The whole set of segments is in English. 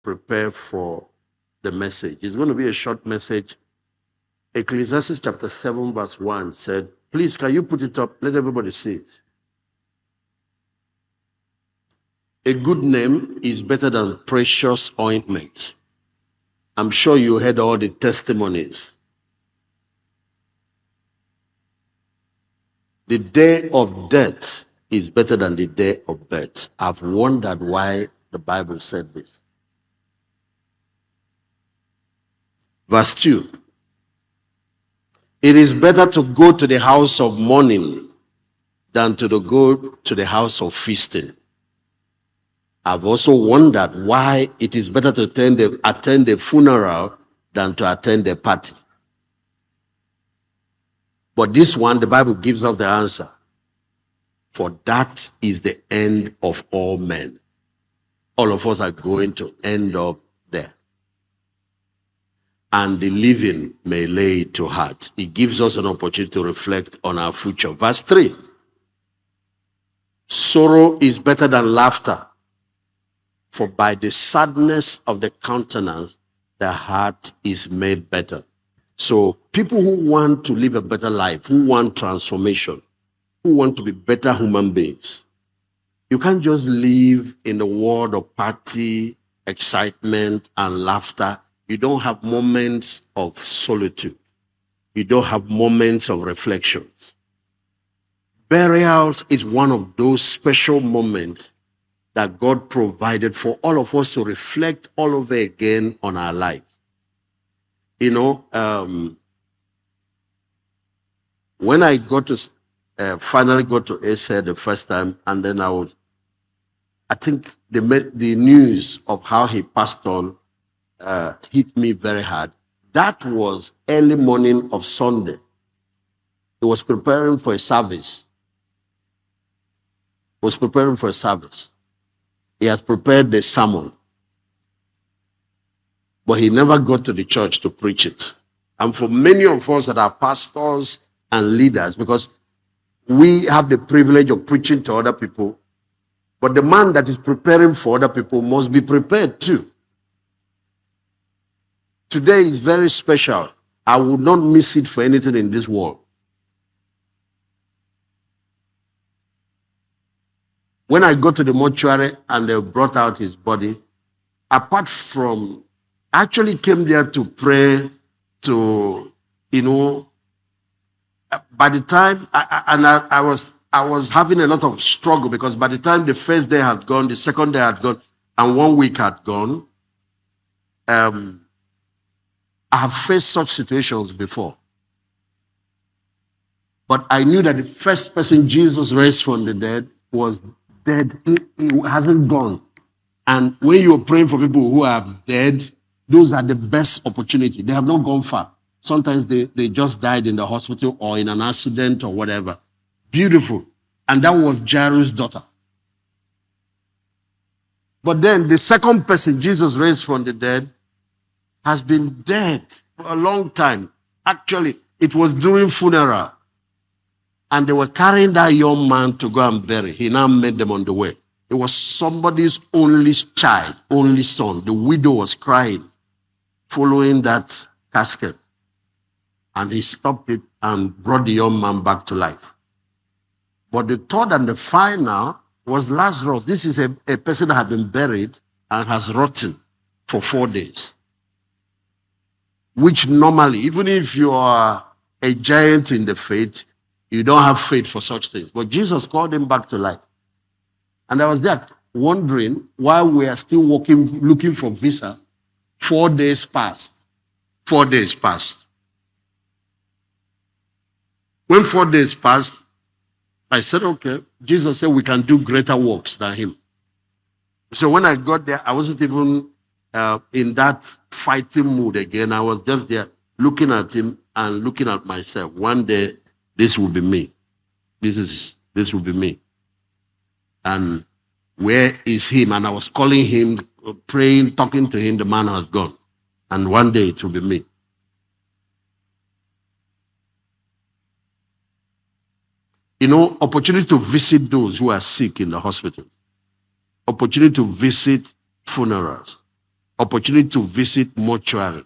prepare for the message. It's going to be a short message. Ecclesiastes chapter 7 verse 1 said, please, can you put it up? Let everybody see it. A good name is better than precious ointment. I'm sure you heard all the testimonies. The day of death is better than the day of birth. I've wondered why the Bible said this. Verse 2. It is better to go to the house of mourning than to go to the house of feasting. I've also wondered why it is better to attend a funeral than to attend a party. But this one, the Bible gives us the answer. For that is the end of all men. All of us are going to end up there. And the living may lay it to heart. It gives us an opportunity to reflect on our future. Verse 3. Sorrow is better than laughter, for by the sadness of the countenance, the heart is made better. So people who want to live a better life, who want transformation, who want to be better human beings, you can't just live in the world of party, excitement, and laughter. You don't have moments of solitude. You don't have moments of reflection. Burials is one of those special moments that God provided for all of us to reflect all over again on our life. You know, when I got to finally got to ASA the first time, and then I think the news of how he passed on hit me very hard. That was early morning of Sunday. He was preparing for a service. He has prepared the sermon, but he never got to the church to preach it. And for many of us that are pastors and leaders, because we have the privilege of preaching to other people, but the man that is preparing for other people must be prepared too. Today is very special. I would not miss it for anything in this world. When I got to the mortuary and they brought out his body, apart from, I actually came there to pray, to, you know, by the time, I was having a lot of struggle, because by the time the first day had gone, the second day had gone, and 1 week had gone, I have faced such situations before. But I knew that the first person Jesus raised from the dead was dead. He hasn't gone. And when you're praying for people who are dead, those are the best opportunity. They have not gone far. Sometimes they just died in the hospital or in an accident or whatever. Beautiful. And that was Jairus' daughter. But then the second person Jesus raised from the dead has been dead for a long time. Actually, it was during funeral. And they were carrying that young man to go and bury. He now met them on the way. It was somebody's only child, only son. The widow was crying, following that casket. And he stopped it and brought the young man back to life. But the third and the final was Lazarus. This is a person that had been buried and has rotten for 4 days. Which normally, even if you are a giant in the faith, you don't have faith for such things. But Jesus called him back to life. And I was there wondering why we are still looking for visa. 4 days passed. 4 days passed. When 4 days passed, I said, okay. Jesus said we can do greater works than him. So when I got there, I wasn't even in that fighting mood again. I was just there looking at him and looking at myself. One day, this will be me. This will be me. And where is him? And I was calling him, praying, talking to him. The man has gone. And one day it will be me. You know, opportunity to visit those who are sick in the hospital. Opportunity to visit funerals. opportunity to visit mortuary,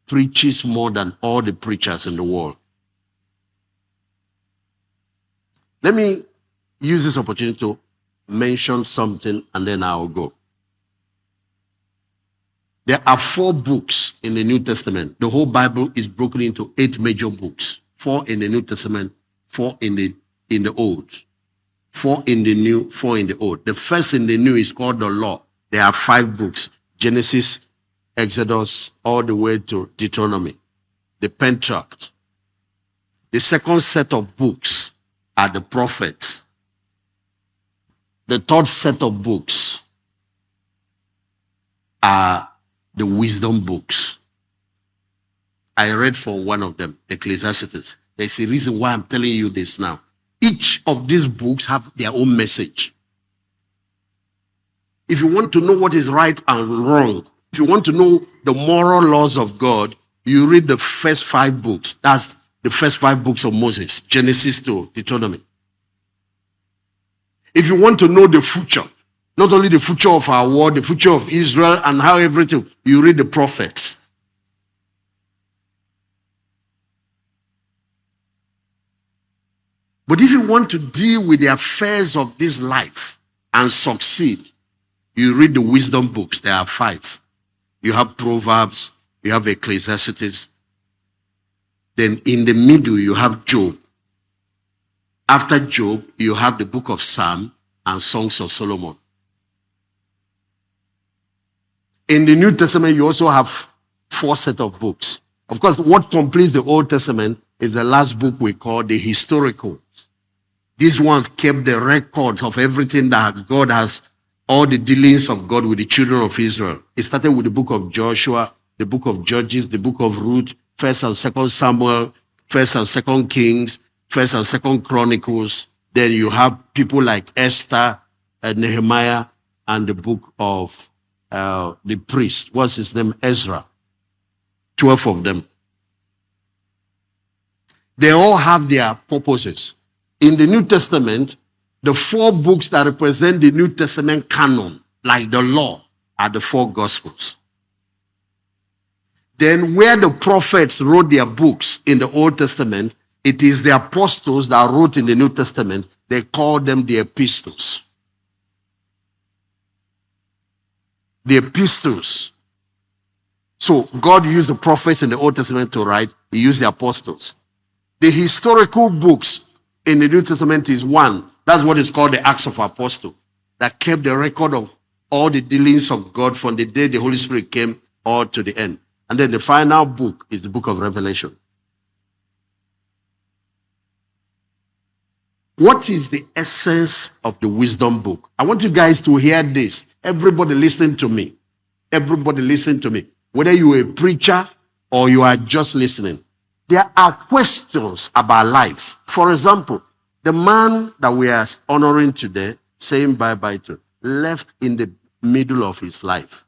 preaches more than all the preachers in the world. Let me use this opportunity to mention something and then I'll go. There are 4 books in the New Testament. The whole Bible is broken into 8 major books. 4 in the New Testament, 4 in the Old. 4 in the New, 4 in the Old. The first in the New is called the Law. There are 5 books. Genesis, Exodus, all the way to Deuteronomy. The Pentateuch. The second set of books are the prophets. The third set of books are the wisdom books. I read from one of them, Ecclesiastes. There's a reason why I'm telling you this now. Each of these books have their own message. If you want to know what is right and wrong, if you want to know the moral laws of God, you read the first 5 books. That's the first 5 books of Moses, Genesis to Deuteronomy. If you want to know the future, not only the future of our world, the future of Israel and how everything, you read the prophets. But if you want to deal with the affairs of this life and succeed, you read the wisdom books. There are 5. You have Proverbs, you have Ecclesiastes. Then in the middle, you have Job. After Job, you have the book of Psalm and Songs of Solomon. In the New Testament, you also have 4 sets of books. Of course, what completes the Old Testament is the last book we call the historical. These ones kept the records of everything that God has, all the dealings of God with the children of Israel. It started with the book of Joshua, the book of Judges, the book of Ruth, 1st and 2nd Samuel, 1st and 2nd Kings, 1st and 2nd Chronicles. Then you have people like Esther, Nehemiah, and the book of the priest. What's his name? Ezra. 12 of them. They all have their purposes. In the New Testament, the 4 books that represent the New Testament canon, like the law, are the 4 Gospels. Then where the prophets wrote their books in the Old Testament, it is the apostles that wrote in the New Testament. They call them the epistles. The epistles. So God used the prophets in the Old Testament to write. He used the apostles. The historical books in the New Testament is 1. That's what is called the Acts of Apostles, that kept the record of all the dealings of God from the day the Holy Spirit came all to the end. And then the final book is the book of Revelation. What is the essence of the wisdom book? I want you guys to hear this. Everybody listen to me. Everybody listen to me. Whether you are a preacher or you are just listening. There are questions about life. For example, the man that we are honoring today, saying bye-bye to, left in the middle of his life.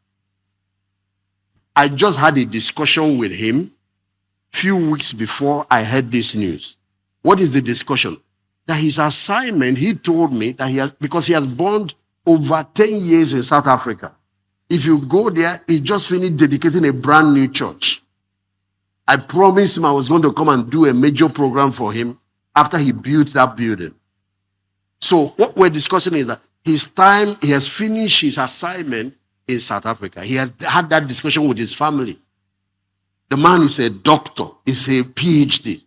I just had a discussion with him few weeks before I heard this news. What is the discussion? That his assignment, he told me that he has, because he has burned over 10 years in South Africa. If you go there, he just finished dedicating a brand new church. I promised him I was going to come and do a major program for him after he built that building. So what we're discussing is that his time, he has finished his assignment in South Africa. He has had that discussion with his family. The man is a doctor, is a PhD.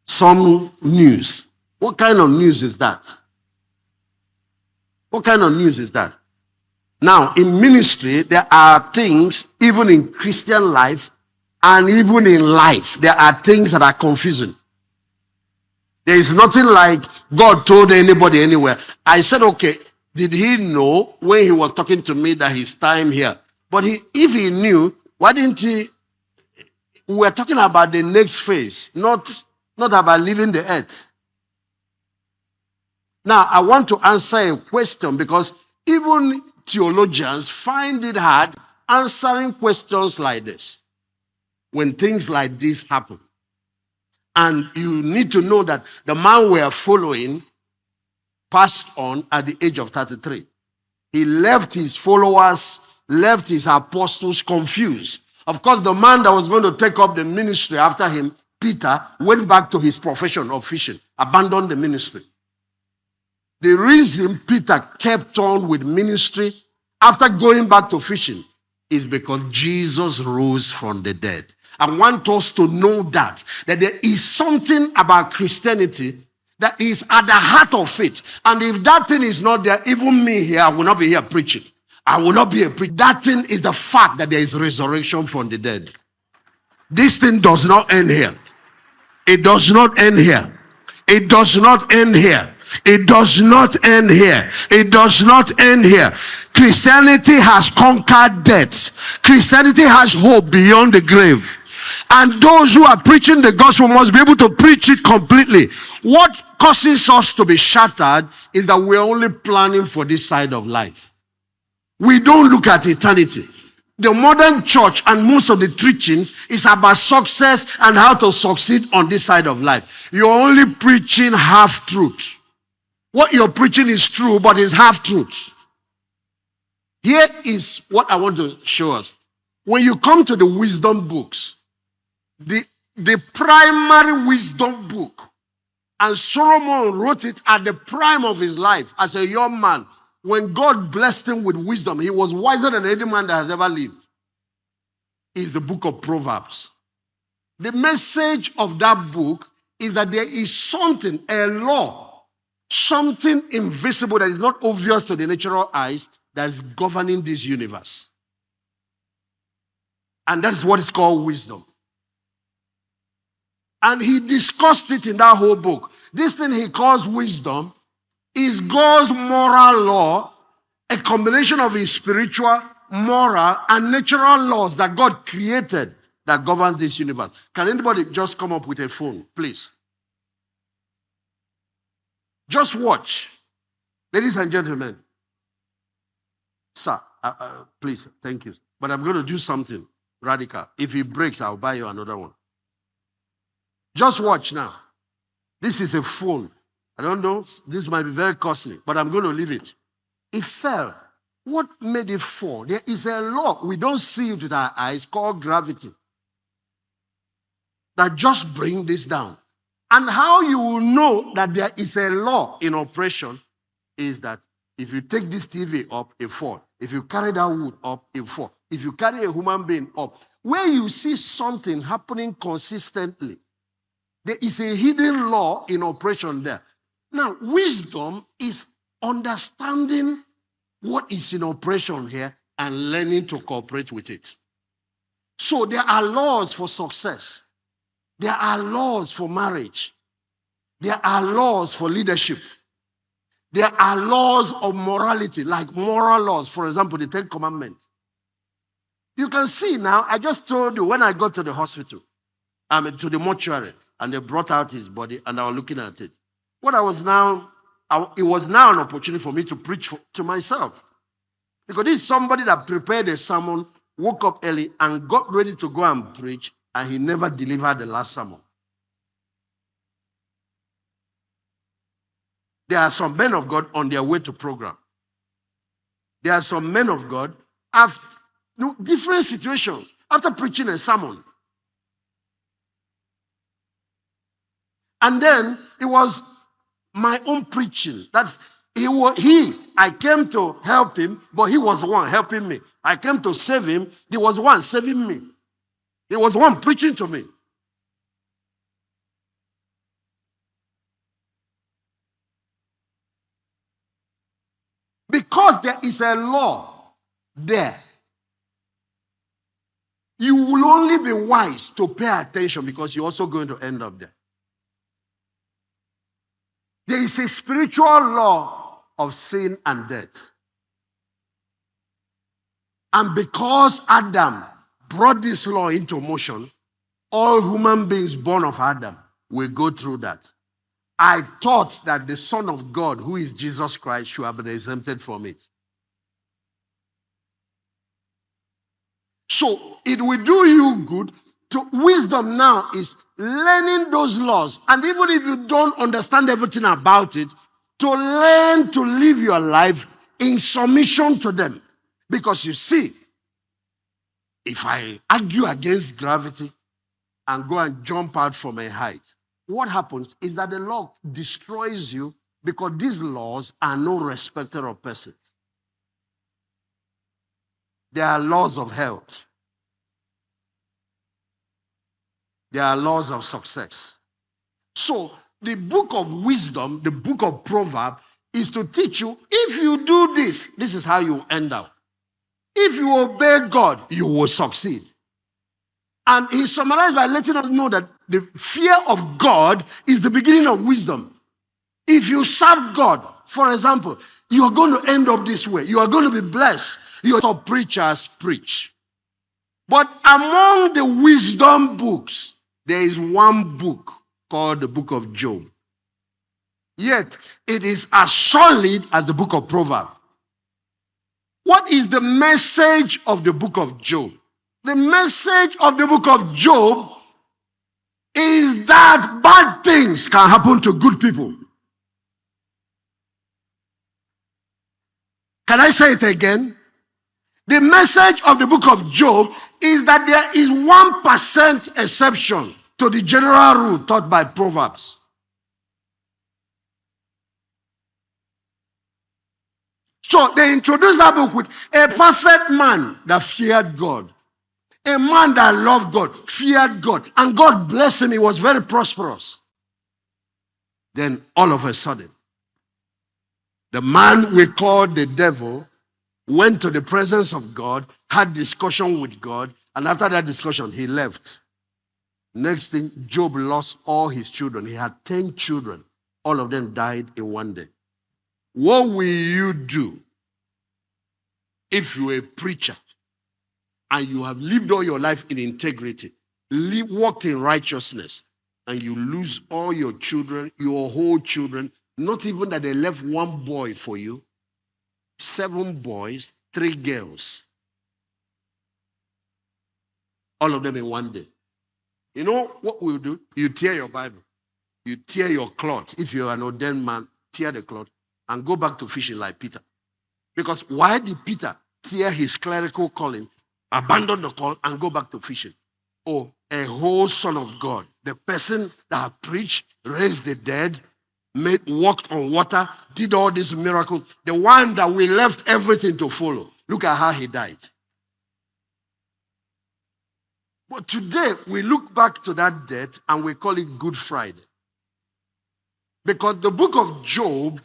Some news. What kind of news is that? What kind of news is that? Now, in ministry, there are things, even in Christian life, and even in life, there are things that are confusing. There is nothing like God told anybody anywhere. I said, okay, did he know when he was talking to me that his time here? But if he knew, why didn't he? We were talking about the next phase, not about leaving the earth. Now, I want to answer a question because even theologians find it hard answering questions like this. When things like this happen. And you need to know that the man we are following passed on at the age of 33. He left his followers left his apostles confused. Of course, the man that was going to take up the ministry after him, Peter, went back to his profession of fishing, abandoned the ministry. The reason Peter kept on with ministry after going back to fishing is because Jesus rose from the dead. I want us to know that there is something about Christianity that is at the heart of it. And if that thing is not there, even me here, I will not be here preaching. I will not be a preacher. That thing is the fact that there is resurrection from the dead. This thing does not end here. It does not end here. It does not end here. It does not end here. It does not end here. Christianity has conquered death. Christianity has hope beyond the grave. And those who are preaching the gospel must be able to preach it completely. What causes us to be shattered is that we're only planning for this side of life. We don't look at eternity. The modern church and most of the teachings is about success and how to succeed on this side of life. You're only preaching half truth. What you're preaching is true, but it's half truth. Here is what I want to show us. When you come to the wisdom books, the primary wisdom book, and Solomon wrote it at the prime of his life as a young man. When God blessed him with wisdom, he was wiser than any man that has ever lived. Is the book of Proverbs. The message of that book is that there is something, a law, something invisible that is not obvious to the natural eyes that is governing this universe. And that is what is called wisdom. And he discussed it in that whole book. This thing he calls wisdom is God's moral law, a combination of his spiritual, moral, and natural laws that God created that govern this universe. Can anybody just come up with a phone, please? Just watch. Ladies and gentlemen. Sir, please, thank you. But I'm going to do something radical. If it breaks, I'll buy you another one. Just watch now. This is a phone. I don't know. This might be very costly, but I'm going to leave it. It fell. What made it fall? There is a law. We don't see it with our eyes called gravity. That just bring this down. And how you will know that there is a law in operation is that if you take this TV up, it fall. If you carry that wood up, it fall. If you carry a human being up, where you see something happening consistently, there is a hidden law in operation there. Now, wisdom is understanding what is in operation here and learning to cooperate with it. So there are laws for success. There are laws for marriage. There are laws for leadership. There are laws of morality, like moral laws. For example, the 10 Commandments. You can see now, I just told you when I got to the hospital, to the mortuary, and they brought out his body, and I was looking at it. It was now an opportunity for me to preach to myself. Because this is somebody that prepared a sermon, woke up early, and got ready to go and preach, and he never delivered the last sermon. There are some men of God on their way to program. There are some men of God have different situations after preaching a sermon. And then it was my own preaching. I came to help him, but he was the one helping me. I came to save him. He was the one saving me. He was the one preaching to me. Because there is a law there, you will only be wise to pay attention because you're also going to end up there. There is a spiritual law of sin and death. And because Adam brought this law into motion, all human beings born of Adam will go through that. I thought that the Son of God, who is Jesus Christ, should have been exempted from it. So it will do you good. Wisdom now is learning those laws. And even if you don't understand everything about it, to learn to live your life in submission to them. Because you see, if I argue against gravity and go and jump out from a height, what happens is that the law destroys you because these laws are no respecter of persons. They are laws of health. They are laws of success. So the book of wisdom, the book of Proverbs, is to teach you, if you do this, this is how you end up. If you obey God, you will succeed. And he summarized by letting us know that the fear of God is the beginning of wisdom. If you serve God, for example, you are going to end up this way. You are going to be blessed. Your top preachers preach. But among the wisdom books, there is one book called the book of Job. Yet, it is as solid as the book of Proverbs. What is the message of the book of Job? The message of the book of Job is that bad things can happen to good people. Can I say it again? The message of the book of Job is that there is 1% exception to the general rule taught by Proverbs. So they introduced that book with a perfect man that feared God. A man that loved God, feared God, and God blessed him. He was very prosperous. Then all of a sudden, the man we call the devil went to the presence of God, had discussion with God, and after that discussion, he left. Next thing, Job lost all his children. He had 10 children. All of them died in one day. What will you do if you're a preacher and you have lived all your life in integrity, walked in righteousness, and you lose all your children, your whole children, not even that they left one boy for you, 7 boys, 3 girls, all of them in one day? You know what we'll do? You tear your Bible, you tear your cloth. If you're an ordained man, tear the cloth and go back to fishing like Peter. Because why did Peter tear his clerical calling, abandon the call, and go back to fishing? Oh, a whole son of God, the person that preached, raised the dead, walked on water, did all these miracles, the one that we left everything to follow. Look at how he died. But today, we look back to that death and we call it Good Friday. Because the book of Job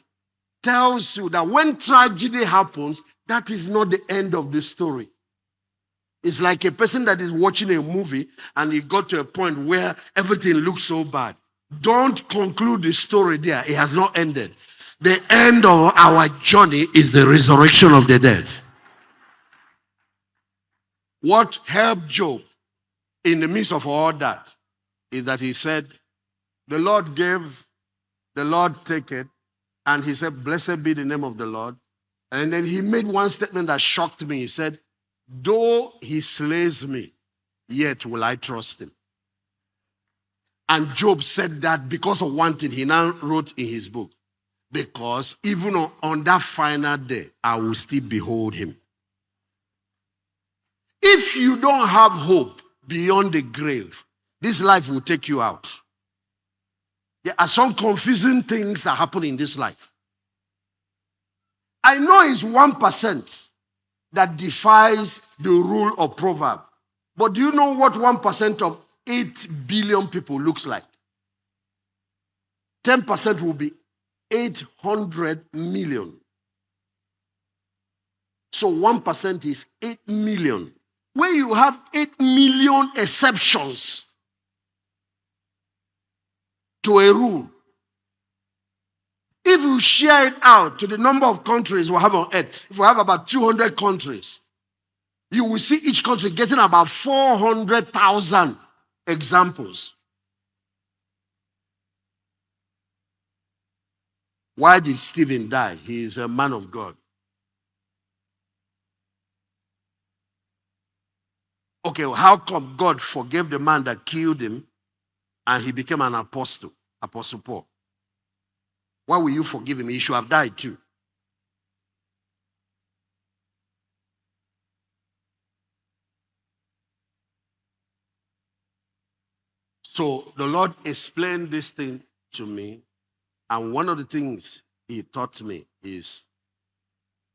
tells you that when tragedy happens, that is not the end of the story. It's like a person that is watching a movie and he got to a point where everything looks so bad. Don't conclude the story there. It has not ended. The end of our journey is the resurrection of the dead. What helped Job in the midst of all that is that he said, the Lord gave, the Lord taketh, and he said, blessed be the name of the Lord. And then he made one statement that shocked me. He said, though he slays me, yet will I trust him. And Job said that because of one thing he now wrote in his book. Because even on that final day, I will still behold him. If you don't have hope beyond the grave, this life will take you out. There are some confusing things that happen in this life. I know it's 1% that defies the rule of proverb. But do you know what 1% of 8 billion people looks like? 10% will be 800 million. So 1% is 8 million. When you have 8 million exceptions to a rule, if you share it out to the number of countries we have on earth, if we have about 200 countries, you will see each country getting about 400,000 examples. Why did Stephen die? He is a man of God. Okay, how come God forgave the man that killed him and he became an apostle, Apostle Paul? Why will you forgive him? He should have died too. So the Lord explained this thing to me. And one of the things he taught me is,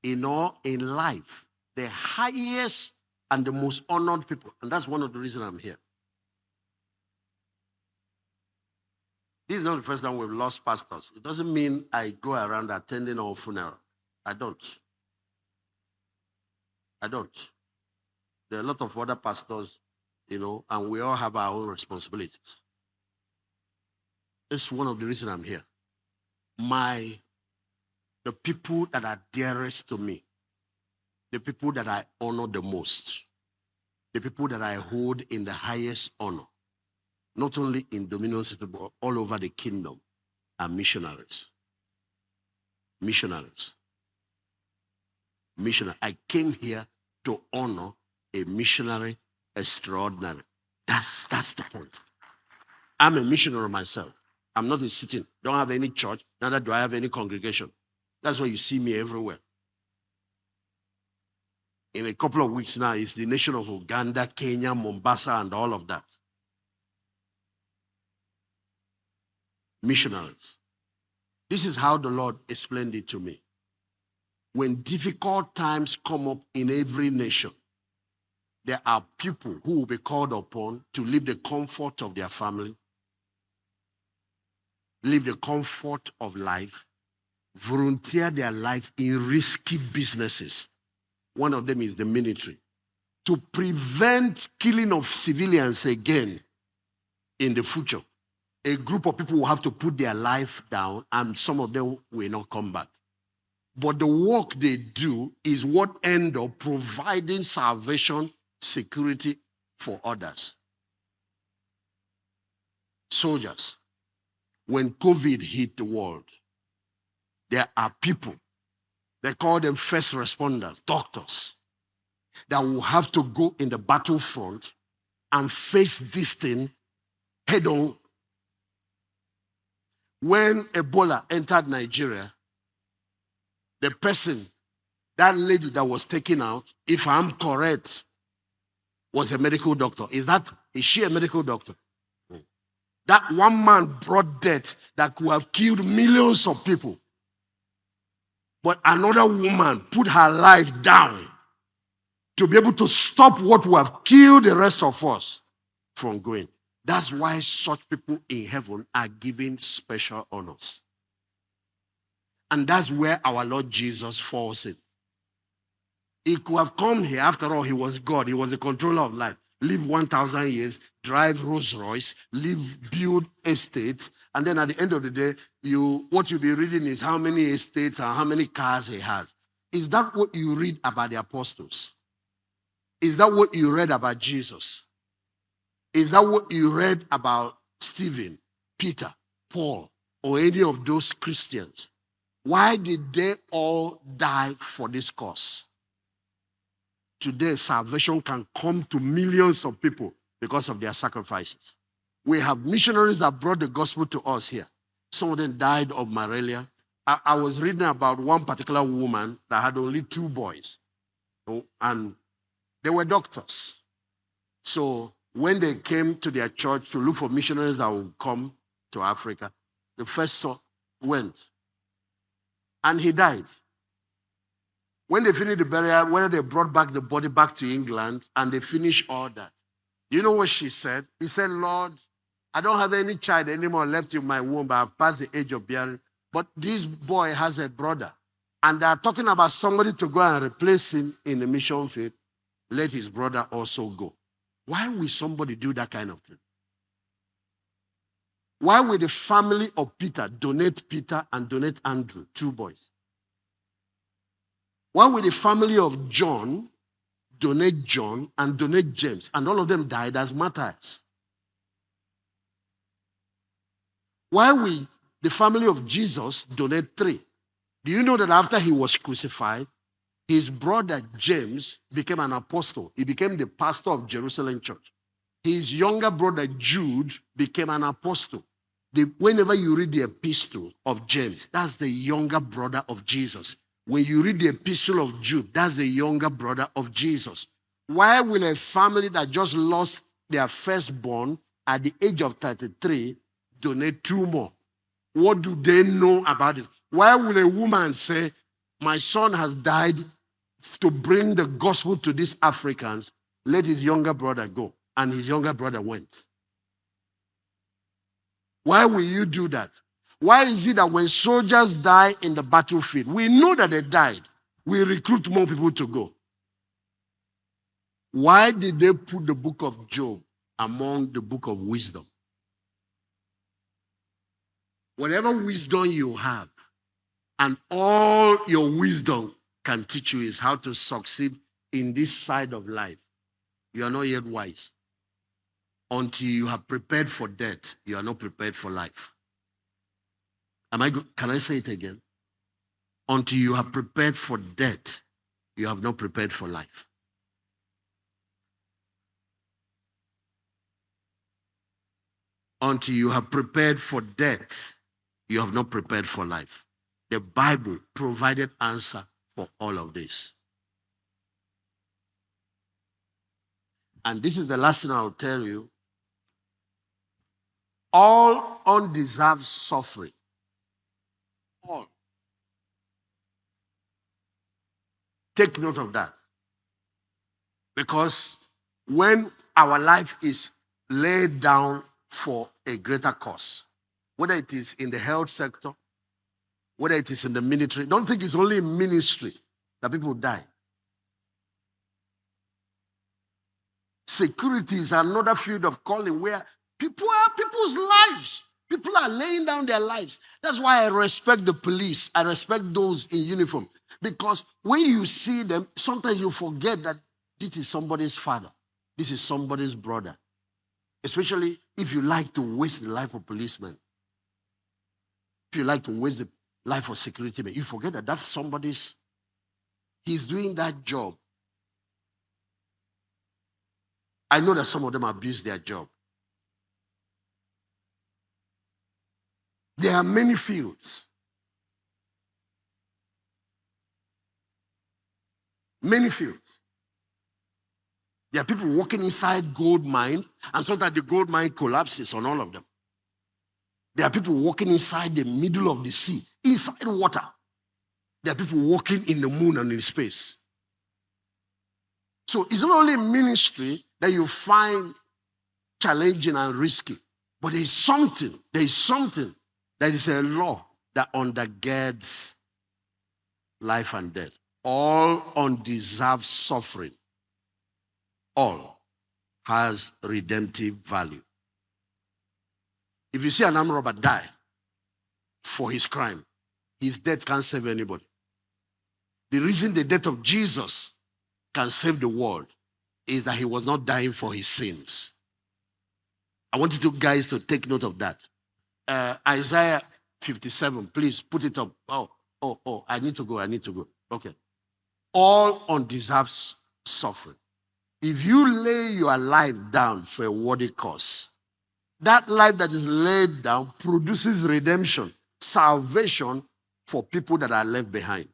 in life, the highest and the most honored people, and that's one of the reasons I'm here. This is not the first time we've lost pastors. It doesn't mean I go around attending all funerals. I don't. There are a lot of other pastors, and we all have our own responsibilities. This is one of the reasons I'm here. The people that are dearest to me, the people that I honor the most, the people that I hold in the highest honor, not only in Dominion City, but all over the kingdom, are missionaries. Missionaries. I came here to honor a missionary extraordinary. That's the point. I'm a missionary myself. I'm not a sitting. Don't have any church. Neither do I have any congregation. That's why you see me everywhere. In a couple of weeks now, it's the nation of Uganda, Kenya, Mombasa, and all of that. Missionaries. This is how the Lord explained it to me. When difficult times come up in every nation, there are people who will be called upon to leave the comfort of their family, leave the comfort of life, volunteer their life in risky businesses. One of them is the military, to prevent killing of civilians again in the future. A group of people will have to put their life down, and some of them will not come back. But the work they do is what ends up providing salvation, security for others. Soldiers, when COVID hit the world, there are people, they call them first responders, doctors, that will have to go in the battlefront and face this thing head on. When Ebola entered Nigeria, the person, that lady that was taken out, if I'm correct, was a medical doctor. Is she a medical doctor? That one man brought death that could have killed millions of people. But another woman put her life down to be able to stop what would have killed the rest of us from going. That's why such people in heaven are given special honors. And that's where our Lord Jesus falls in. He could have come here. After all, he was God. He was the controller of life. Live 1,000 years, drive Rolls Royce, build estates, and then at the end of the day, what you'll be reading is how many estates and how many cars he has. Is that what you read about the apostles? Is that what you read about Jesus? Is that what you read about Stephen, Peter, Paul, or any of those Christians? Why did they all die for this cause? Today, salvation can come to millions of people because of their sacrifices. We have missionaries that brought the gospel to us here. Some of them died of malaria. I was reading about one particular woman that had only 2 boys, and they were doctors. So when they came to their church to look for missionaries that would come to Africa, the first son went, and he died. When they finished the burial, when they brought back the body back to England and they finished all that, you know what she said? He said, Lord, I don't have any child anymore left in my womb. I've passed the age of bearing. But this boy has a brother. And they are talking about somebody to go and replace him in the mission field. Let his brother also go. Why will somebody do that kind of thing? Why will the family of Peter donate Peter and donate Andrew, 2 boys? Why will the family of John donate John and donate James? And all of them died as martyrs. Why will the family of Jesus donate 3? Do you know that after he was crucified, his brother James became an apostle? He became the pastor of Jerusalem church. His younger brother Jude became an apostle. Whenever you read the epistle of James, that's the younger brother of Jesus. When you read the epistle of Jude, that's the younger brother of Jesus. Why will a family that just lost their firstborn at the age of 33, donate 2 more. What do they know about it? Why will a woman say, my son has died to bring the gospel to these Africans, let his younger brother go? And his younger brother went. Why will you do that? Why is it that when soldiers die in the battlefield, we know that they died, we recruit more people to go? Why did they put the book of Job among the book of wisdom? Whatever wisdom you have, and all your wisdom can teach you is how to succeed in this side of life. You are not yet wise. Until you have prepared for death, you are not prepared for life. Can I say it again? Until you have prepared for death, you have not prepared for life. Until you have prepared for death, you have not prepared for life. The Bible provided answer for all of this. And this is the last thing I'll tell you. All undeserved suffering, all. Take note of that. Because when our life is laid down for a greater cause, whether it is in the health sector, whether it is in the military, don't think it's only in ministry that people die. Security is another field of calling where people's lives. People are laying down their lives. That's why I respect the police. I respect those in uniform. Because when you see them, sometimes you forget that this is somebody's father. This is somebody's brother. Especially if you like to waste the life of policemen. If you like to waste the life of security men, you forget that that's somebody's. He's doing that job. I know that some of them abuse their job. There are many fields. Many fields. There are people working inside gold mine, and sometimes the gold mine collapses on all of them. There are people walking inside the middle of the sea, inside water. There are people walking in the moon and in space. So it's not only ministry that you find challenging and risky, but there is something that is a law that undergirds life and death. All undeserved suffering, all has redemptive value. If you see an armed robber die for his crime, his death can't save anybody. The reason the death of Jesus can save the world is that he was not dying for his sins. I want you guys to take note of that. Isaiah 57, please put it up. Oh, I need to go. Okay. All undeserved suffering. If you lay your life down for a worthy cause, that life that is laid down produces redemption, salvation for people that are left behind.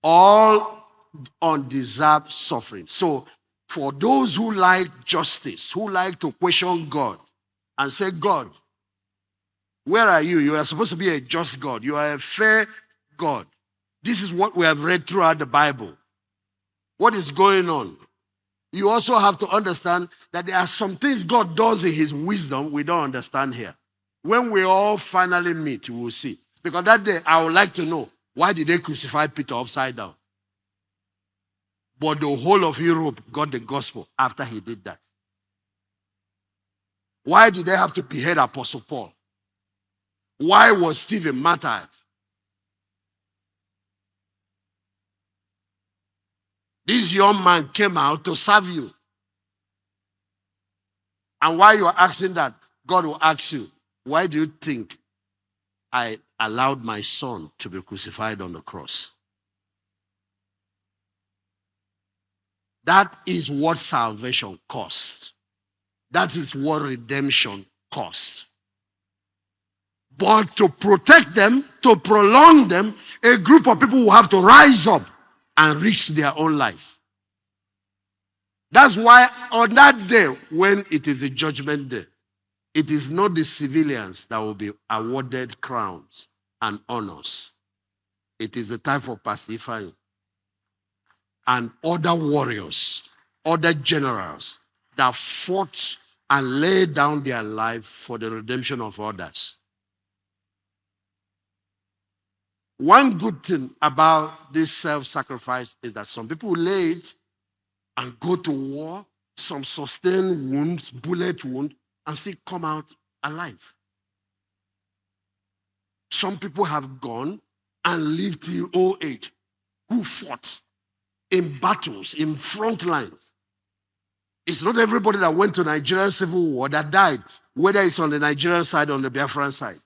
All undeserved suffering. So, for those who like justice, who like to question God and say, God, where are you? You are supposed to be a just God. You are a fair God. This is what we have read throughout the Bible. What is going on? You also have to understand that there are some things God does in his wisdom we don't understand here. When we all finally meet, we will see. Because that day, I would like to know, why did they crucify Peter upside down? But the whole of Europe got the gospel after he did that. Why did they have to behead Apostle Paul? Why was Stephen martyred? This young man came out to serve you. And while you are asking that, God will ask you, why do you think I allowed my son to be crucified on the cross? That is what salvation costs. That is what redemption costs. But to protect them, to prolong them, a group of people will have to rise up and risk their own life. That's why on that day, when it is the judgment day, it is not the civilians that will be awarded crowns and honors. It is the time for pacifying and other warriors, other generals that fought and laid down their life for the redemption of others. One good thing about this self-sacrifice is that some people lay it and go to war, some sustain wounds, bullet wound, and still come out alive. Some people have gone and lived till old age, who fought in battles, in front lines. It's not everybody that went to Nigerian Civil War that died, whether it's on the Nigerian side or on the Biafran side.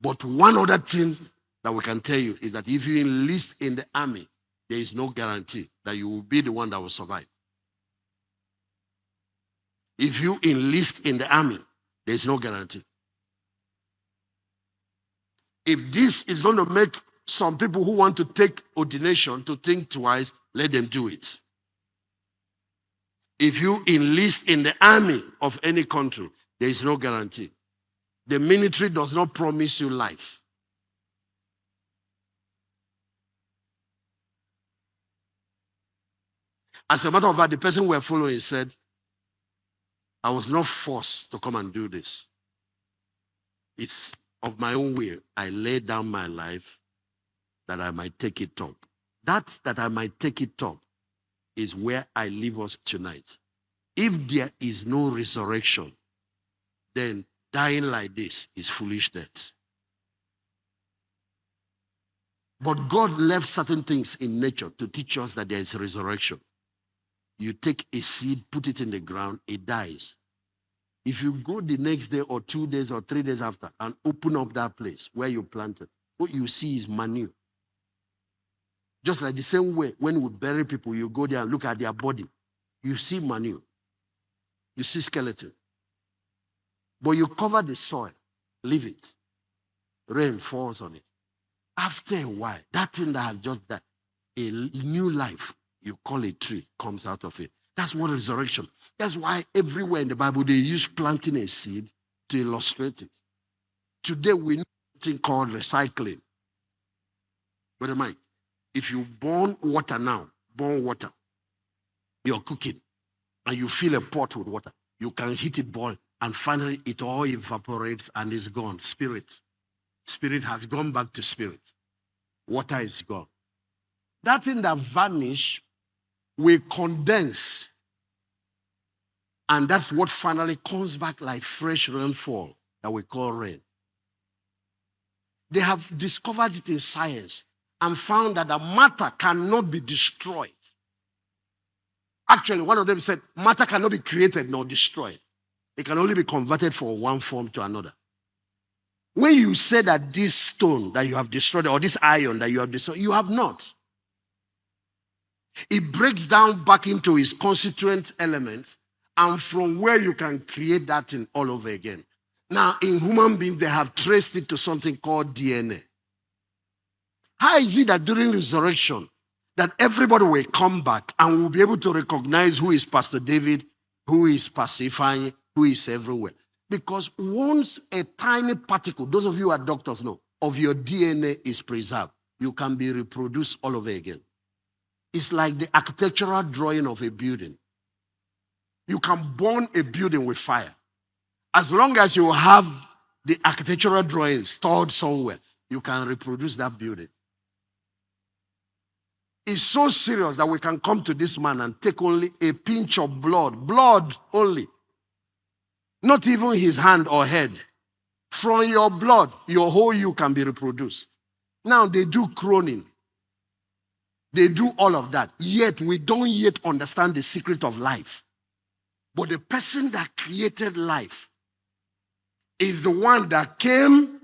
But one other thing that we can tell you is that if you enlist in the army, there is no guarantee that you will be the one that will survive. If you enlist in the army, there is no guarantee. If this is going to make some people who want to take ordination to think twice, let them do it. If you enlist in the army of any country, there is no guarantee. The military does not promise you life. As a matter of fact, the person we are following said, I was not forced to come and do this. It's of my own will. I laid down my life that I might take it up. That I might take it up is where I leave us tonight. If there is no resurrection, then dying like this is foolish death. But God left certain things in nature to teach us that there is resurrection. You take a seed, put it in the ground, it dies. If you go the next day or 2 days or 3 days after and open up that place where you planted, what you see is manure. Just like the same way when we bury people, you go there and look at their body. You see manure. You see skeleton. But you cover the soil, leave it. Rain falls on it. After a while, that thing that has just died, a new life, you call a tree, comes out of it. That's what resurrection. That's why everywhere in the Bible they use planting a seed to illustrate it. Today we know something called recycling. Brother Mike, if you burn water now, burn water, you're cooking, and you fill a pot with water, you can heat it, boil, and finally it all evaporates and is gone. Spirit has gone back to spirit. Water is gone. That thing that vanished will condense, and that's what finally comes back like fresh rainfall that we call rain. They have discovered it in science and found that the matter cannot be destroyed. Actually, one of them said matter cannot be created nor destroyed. It can only be converted from one form to another. When you say that this stone that you have destroyed or this iron that you have destroyed, you have not. It breaks down back into its constituent elements, and from where you can create that thing all over again. Now, in human beings, they have traced it to something called DNA. How is it that during resurrection, that everybody will come back and will be able to recognize who is Pastor David, who is Pastor Ifeanyi, who is everywhere? Because once a tiny particle, those of you who are doctors know, of your DNA is preserved, you can be reproduced all over again. It's like the architectural drawing of a building. You can burn a building with fire. As long as you have the architectural drawing stored somewhere, you can reproduce that building. It's so serious that we can come to this man and take only a pinch of blood only. Not even his hand or head. From your blood, your whole you can be reproduced. Now they do cloning. They do all of that. Yet we don't yet understand the secret of life. But the person that created life is the one that came,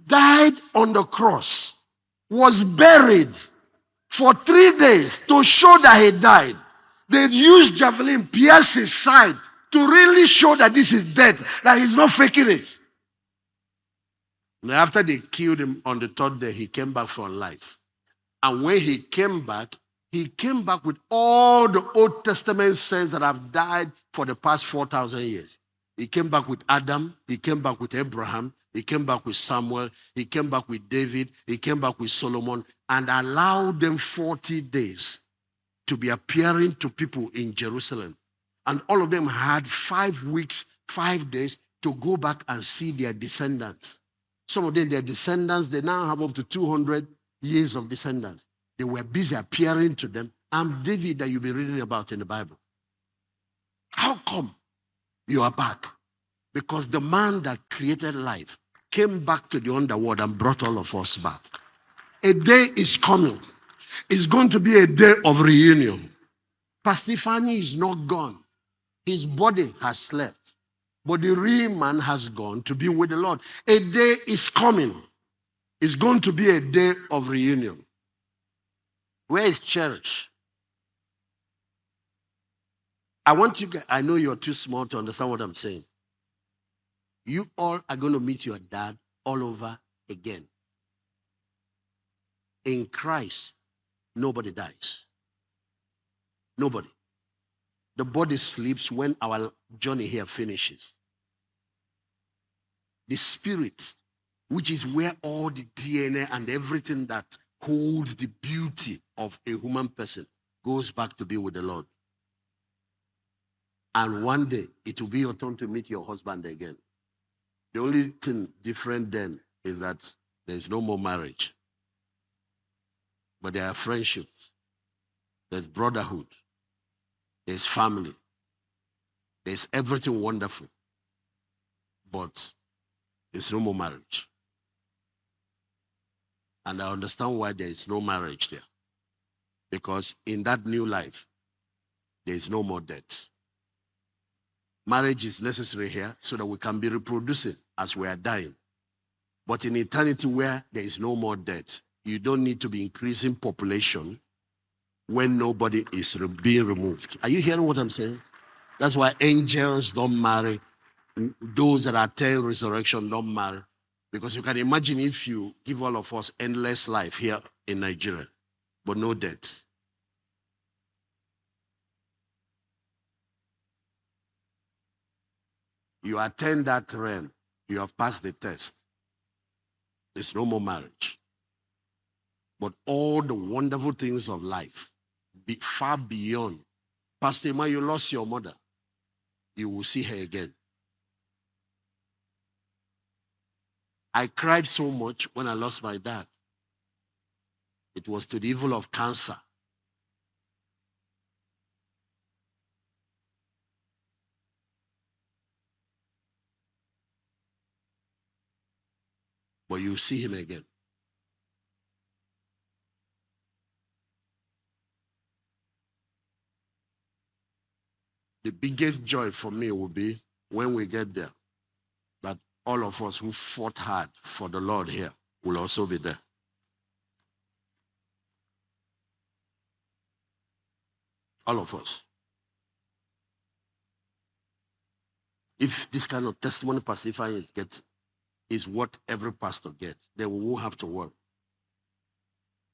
died on the cross, was buried for 3 days to show that he died. They used javelin, pierced his side to really show that this is death, that he's not faking it. And after they killed him on the third day, he came back from life. And when he came back, He came back with all the Old Testament saints that have died for the past 4,000 years. He came back with Adam. He came back with Abraham. He came back with Samuel. He came back with David. He came back with Solomon and allowed them 40 days to be appearing to people in Jerusalem. And all of them had 5 weeks, 5 days to go back and see their descendants. Some of them, their descendants, they now have up to 200 years of descendants. They were busy appearing to them. I'm David that you've been reading about in the Bible. How come you are back? Because the man that created life came back to the underworld and brought all of us back. A day is coming. It's going to be a day of reunion. Pastor Fanny is not gone. His body has slept. But the real man has gone to be with the Lord. A day is coming. It's going to be a day of reunion. Where is church? I want you guys, I know you're too small to understand what I'm saying. You all are going to meet your dad all over again. In Christ, nobody dies. Nobody. The body sleeps when our journey here finishes. The spirit, which is where all the DNA and everything that holds the beauty of a human person, goes back to be with the Lord. And one day, it will be your turn to meet your husband again. The only thing different then is that there is no more marriage. But there are friendships. There's brotherhood. There's family. There's everything wonderful. But there's no more marriage. And I understand why there is no marriage there. Because in that new life, there is no more death. Marriage is necessary here so that we can be reproducing as we are dying. But in eternity where there is no more death, you don't need to be increasing population when nobody is being removed. Are you hearing what I'm saying? That's why angels don't marry. Those that attain resurrection don't marry. Because you can imagine if you give all of us endless life here in Nigeria, but no death. You attain that realm, you have passed the test. There's no more marriage. But all the wonderful things of life, far beyond. Pastor Emma, you lost your mother. You will see her again. I cried so much when I lost my dad. It was to the evil of cancer. But you will see him again. The biggest joy for me will be when we get there, that all of us who fought hard for the Lord here will also be there. All of us. If this kind of testimony Pastor Ifeanyi gets is what every pastor gets, then we won't have to work.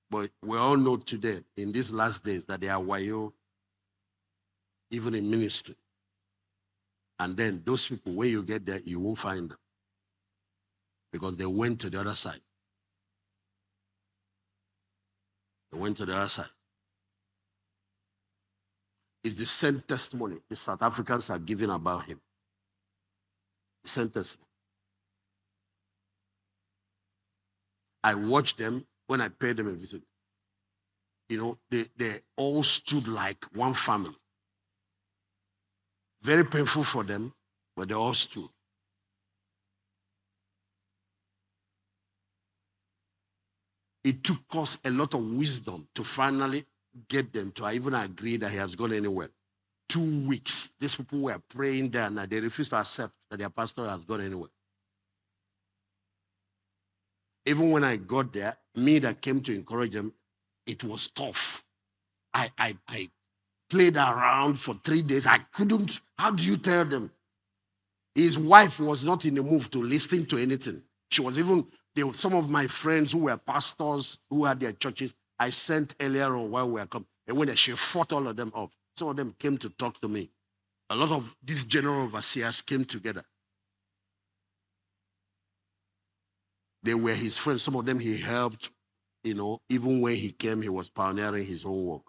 But we all know today, in these last days, that they are wayo, even in ministry. And then those people, when you get there, you won't find them. Because they went to the other side. They went to the other side. It's the same testimony the South Africans are giving about him. The same testimony. I watched them when I paid them a visit. You know, they all stood like one family. Very painful for them, but they all stood. It took us a lot of wisdom to finally get them to even agree that he has gone anywhere. 2 weeks. These people were praying there and they refused to accept that their pastor has gone anywhere. Even when I got there, me that came to encourage them, it was tough. I played around for 3 days. I couldn't. How do you tell them? His wife was not in the mood to listen to anything. She was even, there were some of my friends who were pastors who had their churches. I sent earlier on while we were coming. And when she fought all of them off, some of them came to talk to me. A lot of these general overseers came together. They were his friends. Some of them he helped, even when he came, he was pioneering his own work.